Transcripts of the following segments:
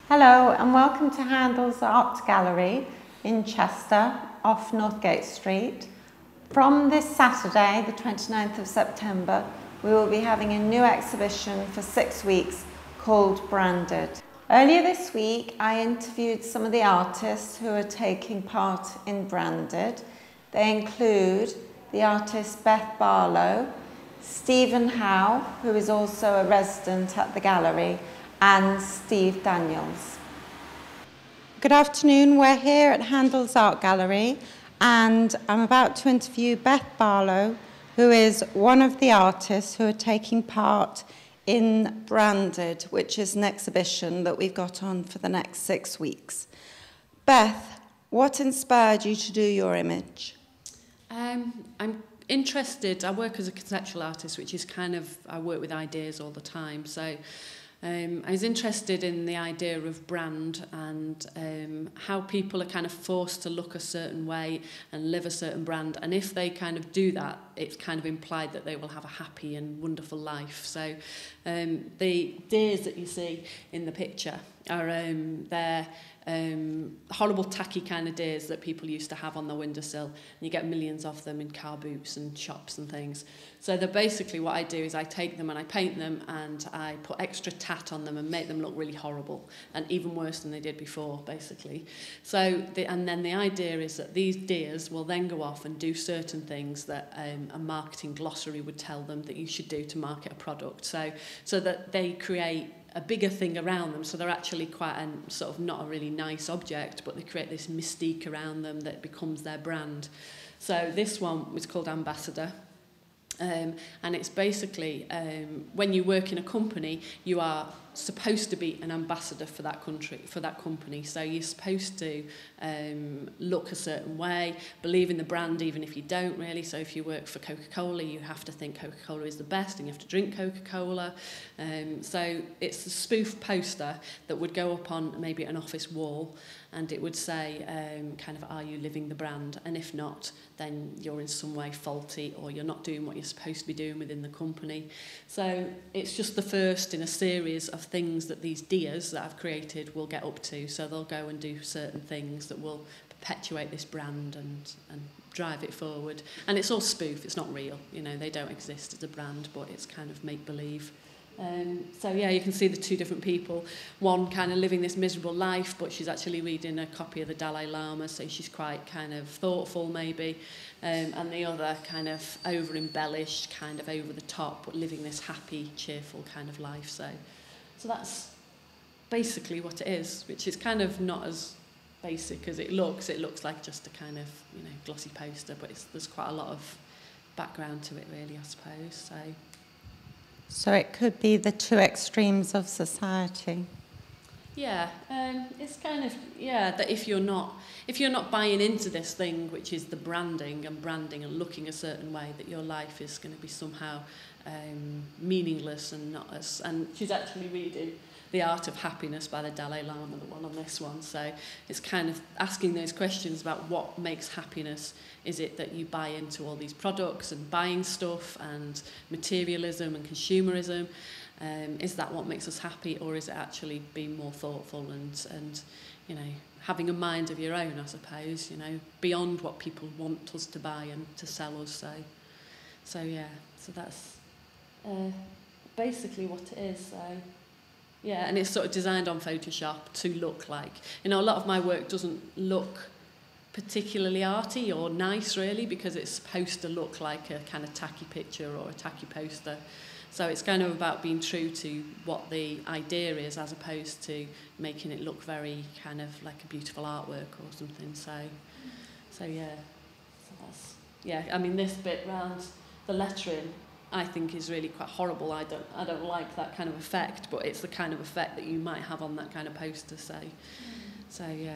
Hello and welcome to Handel's Art Gallery in Chester off Northgate Street. From this Saturday, the 29th of September, we will be having a new exhibition for 6 weeks called Branded. Earlier this week, I interviewed some of the artists who are taking part in Branded. They include the artist Beth Barlow, Howe, who is also a resident at the gallery, and Steve Daniels. Good afternoon, we're here at Handel's Art Gallery and I'm about to interview Beth Barlow, who is one of the artists who are taking part in Branded, which is an exhibition that we've got on for the next 6 weeks. Beth, what inspired you to do your image? I'm interested, I work as a conceptual artist, which is I work with ideas all the time, so I was interested in the idea of brand and how people are kind of forced to look a certain way and live a certain brand, and if they kind of do that, it's kind of implied that they will have a happy and wonderful life. So the deers that you see in the picture are they're horrible tacky kind of deers that people used to have on their windowsill, and you get millions of them in car boots and shops and things. So they're basically, what I do is I take them and I paint them and I put extra tat on them and make them look really horrible and even worse than they did before, basically. So and then the idea is that these deers will then go off and do certain things that a marketing glossary would tell them that you should do to market a product, so that they create a bigger thing around them, so they're actually quite a sort of not a really nice object, but they create this mystique around them that becomes their brand. So this one was called Ambassador. And it's basically when you work in a company, you are supposed to be an ambassador for that country, for that company. So you're supposed to look a certain way, believe in the brand even if you don't really. So if you work for Coca-Cola, you have to think Coca-Cola is the best and you have to drink Coca-Cola. So it's a spoof poster that would go up on maybe an office wall, and it would say kind of, are you living the brand? And if not, then you're in some way faulty, or you're not doing what you're supposed to be doing within the company. So it's just the first in a series of things that these deers that I've created will get up to. So they'll go and do certain things that will perpetuate this brand and drive it forward. And it's all spoof, it's not real. You know, they don't exist as a brand, but it's kind of make-believe. So yeah, you can see the two different people. One kind of living this miserable life, but she's actually reading a copy of the Dalai Lama, so she's quite kind of thoughtful maybe. And the other kind of over-embellished, kind of over the top, but living this happy, cheerful kind of life. So that's basically what it is, which is kind of not as basic as it looks. It looks like just a kind of, you know, glossy poster, but there's quite a lot of background to it really, I suppose. So it could be the two extremes of society. Yeah, it's kind of, yeah, that if you're not buying into this thing, which is the branding and looking a certain way, that your life is going to be somehow meaningless and not as. And she's actually reading The Art of Happiness by the Dalai Lama, the one on this one. So it's kind of asking those questions about what makes happiness. Is it that you buy into all these products and buying stuff and materialism and consumerism? Is that what makes us happy, or is it actually being more thoughtful and you know, having a mind of your own, I suppose, you know, beyond what people want us to buy and to sell us. So yeah, so that's basically what it is. So yeah, and it's sort of designed on Photoshop to look like, you know, a lot of my work doesn't look particularly arty or nice really, because it's supposed to look like a kind of tacky picture or a tacky poster. So it's kind of about being true to what the idea is, as opposed to making it look very kind of like a beautiful artwork or something. So yeah, so that's, yeah. I mean, this bit round the lettering, I think, is really quite horrible. I don't like that kind of effect, but it's the kind of effect that you might have on that kind of poster. So yeah.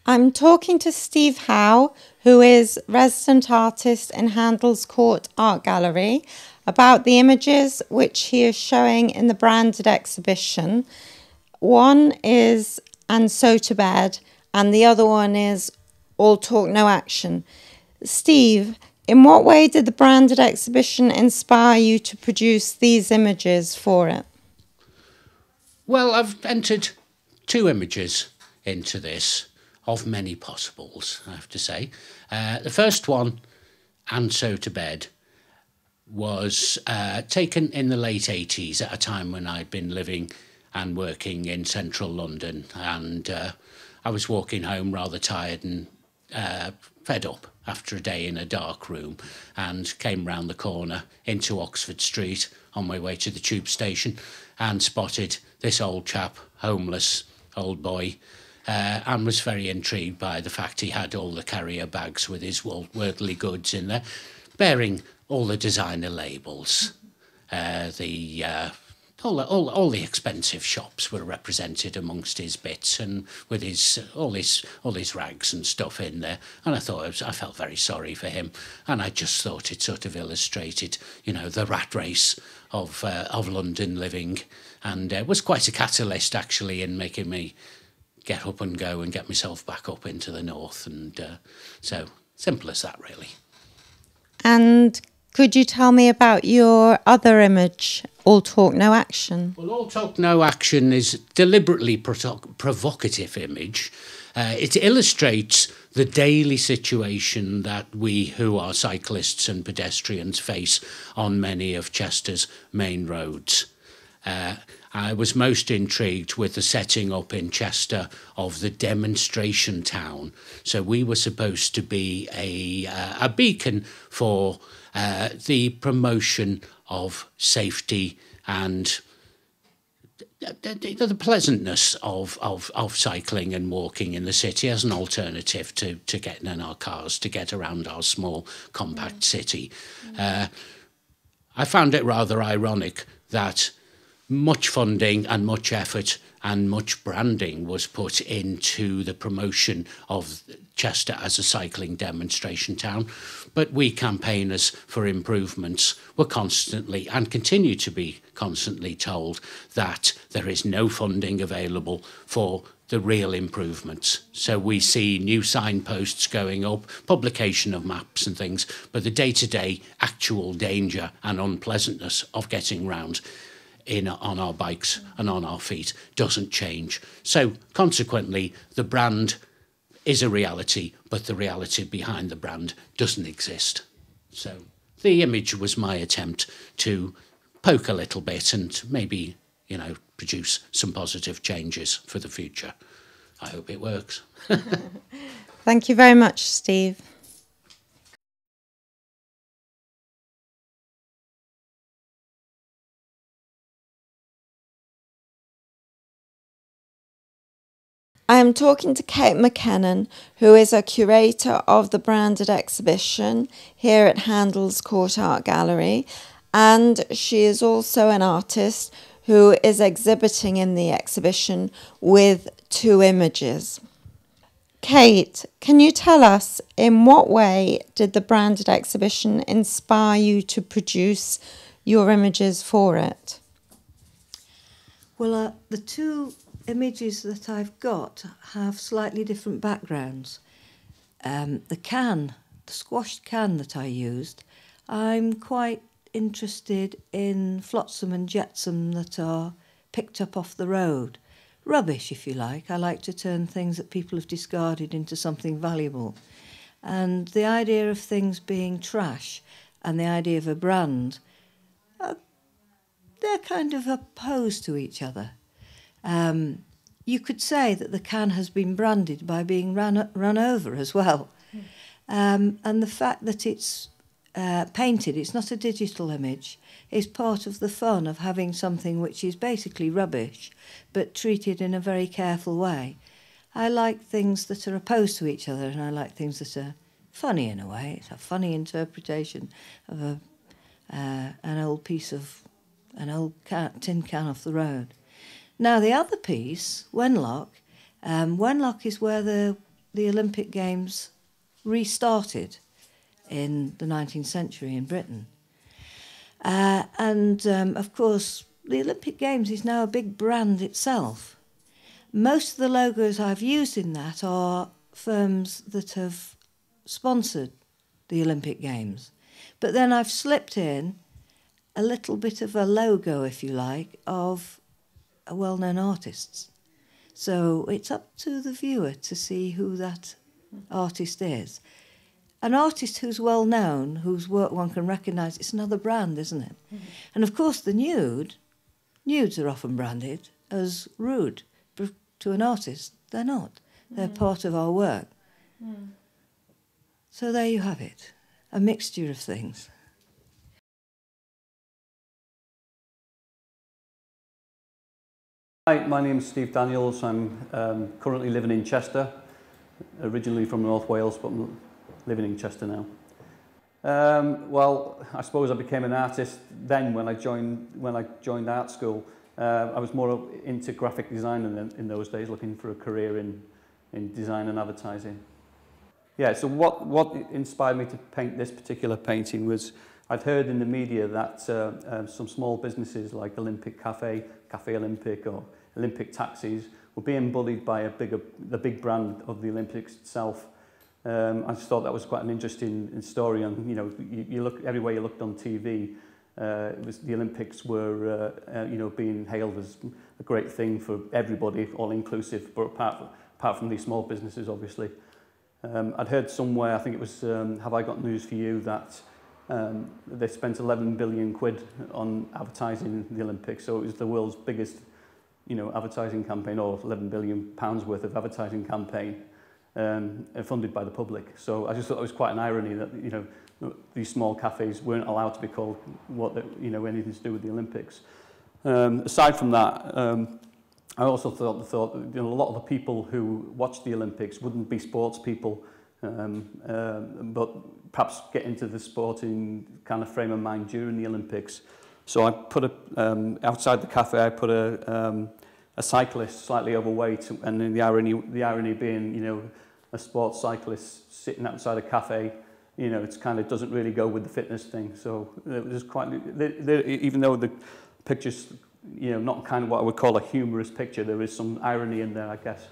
I'm talking to Steve Howe, who is resident artist in Handel's Court Art Gallery. about the images which he is showing in the branded exhibition. One is "And So to Bed," and the other one is "All Talk, No Action." Steve, in what way did the branded exhibition inspire you to produce these images for it? Well, I've entered 2 images into this, of many possibles, I have to say. The first one, "And So to Bed," was taken in the late 80s at a time when I'd been living and working in central London, and I was walking home rather tired and fed up after a day in a dark room, and came round the corner into Oxford Street on my way to the tube station and spotted this old chap, homeless old boy, and was very intrigued by the fact he had all the carrier bags with his worldly goods in there, bearing all the designer labels. All the expensive shops were represented amongst his bits, and with all his rags and stuff in there. And I felt very sorry for him, and I just thought it sort of illustrated, the rat race of London living, and was quite a catalyst actually in making me get up and go and get myself back up into the north, and so simple as that, really. And could you tell me about your other image, "All Talk, No Action"? Well, "All Talk, No Action" is a deliberately provocative image. It illustrates the daily situation that we who are cyclists and pedestrians face on many of Chester's main roads. I was most intrigued with the setting up in Chester of the demonstration town. So we were supposed to be a beacon for the promotion of safety and the pleasantness of cycling and walking in the city as an alternative to getting in our cars to get around our small, compact city. I found it rather ironic that much funding and much effort and much branding was put into the promotion of Chester as a cycling demonstration town, but we campaigners for improvements were constantly and continue to be constantly told that there is no funding available for the real improvements. So we see new signposts going up, publication of maps and things, but the day-to-day actual danger and unpleasantness of getting round on our bikes and on our feet doesn't change. So consequently, the brand is a reality, but the reality behind the brand doesn't exist. So the image was my attempt to poke a little bit and maybe, produce some positive changes for the future. I hope it works. Thank you very much, Steve. I am talking to Kate McKennon, who is a curator of the branded exhibition here at Handel's Court Art Gallery, and she is also an artist who is exhibiting in the exhibition with 2 images. Kate, can you tell us in what way did the branded exhibition inspire you to produce your images for it? Well, the 2 images that I've got have slightly different backgrounds. The squashed can that I used, I'm quite interested in flotsam and jetsam that are picked up off the road. Rubbish, if you like. I like to turn things that people have discarded into something valuable. And the idea of things being trash and the idea of a brand, they're kind of opposed to each other. You could say that the can has been branded by being run over as well. And the fact that it's painted, it's not a digital image, is part of the fun of having something which is basically rubbish, but treated in a very careful way. I like things that are opposed to each other, and I like things that are funny in a way. It's a funny interpretation of an old tin can off the road. Now, the other piece, Wenlock is where the Olympic Games restarted in the 19th century in Britain. Of course, the Olympic Games is now a big brand itself. Most of the logos I've used in that are firms that have sponsored the Olympic Games. But then I've slipped in a little bit of a logo, if you like, of well-known artists. So it's up to the viewer to see who that artist is. An artist who's well-known, whose work one can recognise, it's another brand, isn't it? Mm-hmm. And of course the nudes are often branded as rude. But to an artist, they're not. They're part of our work. Mm. So there you have it, a mixture of things. Hi, my name's Steve Daniels. I'm currently living in Chester, originally from North Wales, but I'm living in Chester now. Well, I suppose I became an artist then when I joined art school. I was more into graphic design in those days, looking for a career in design and advertising. Yeah, so what inspired me to paint this particular painting was I'd heard in the media that some small businesses like Olympic Cafe, Cafe Olympic or Olympic Taxis were being bullied by the big brand of the Olympics itself. I just thought that was quite an interesting story, and you look everywhere you looked on TV, the Olympics were being hailed as a great thing for everybody, all inclusive, but apart from these small businesses, obviously. I'd heard somewhere, I think it was Have I Got News For You, that they spent 11 billion quid on advertising the Olympics, so it was the world's biggest advertising campaign, or 11 billion pounds worth of advertising campaign, funded by the public. So I just thought it was quite an irony that these small cafes weren't allowed to be called anything to do with the Olympics. Aside from that, I also thought a lot of the people who watch the Olympics wouldn't be sports people, but perhaps get into the sporting kind of frame of mind during the Olympics. So I put outside the cafe, I put a cyclist slightly overweight, and then the irony being, a sports cyclist sitting outside a cafe, it's kind of doesn't really go with the fitness thing. So it was quite, even though the picture's, not kind of what I would call a humorous picture, there is some irony in there, I guess.